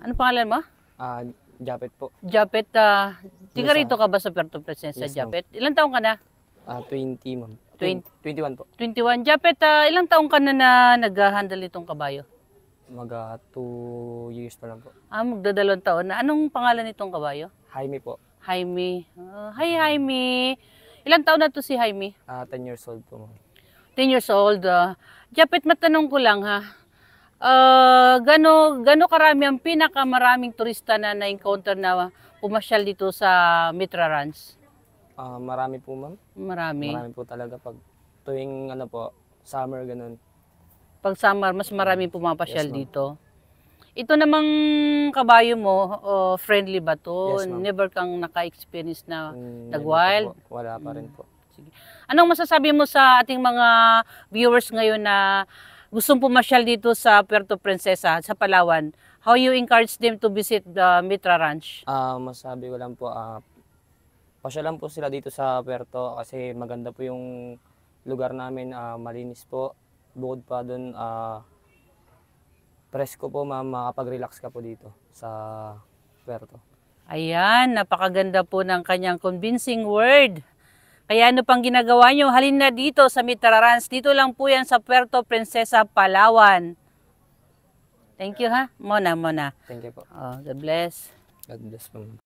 Ano pangalan mo? Japet po. Japet, tiga Yes, rito ka ba sa Puerto Princesa, yes, Japet? Ilang taong ka na? 20, ma'am. 21 po. 21. Japet, ilang taong ka na nag-handle itong kabayo? 2 years pa lang po. Magdadalawang taon na. Anong pangalan nitong kabayo? Jaime po. Jaime. Hi, Jaime. Ilang taon na to si Jaime? 10 years old po, ma'am. 10 years old. Japet, matanong ko lang ha. Gano karami ang pinakamaraming turista na na-encounter na pumasyal dito sa Mitra Ranch? Marami po, ma'am. Marami. Marami po talaga pag tuwing summer ganun. Pag summer, mas maraming pumapasyal Yes, ma'am. dito. Ito namang kabayo mo, friendly ba to? Yes, ma'am. Never kang naka-experience na Never nag-wild? po. Wala pa rin po. Sige. Anong masasabi mo sa ating mga viewers ngayon na gustong pumasyal dito sa Puerto Princesa, sa Palawan? How you encourage them to visit the Mitra Ranch? Masabi ko lang po, pasyalan po sila dito sa Puerto kasi maganda po yung lugar namin, malinis po. Bukod pa doon, presko po, ma'am, makapag-relax ka po dito sa Puerto. Ayan, napakaganda po ng kanyang convincing word. Kaya ano pang ginagawa nyo? Halin na dito sa Mitra Ranch. Dito lang po yan sa Puerto Princesa, Palawan. Thank you ha. Mona. Thank you po. God bless. God bless po, ma'am.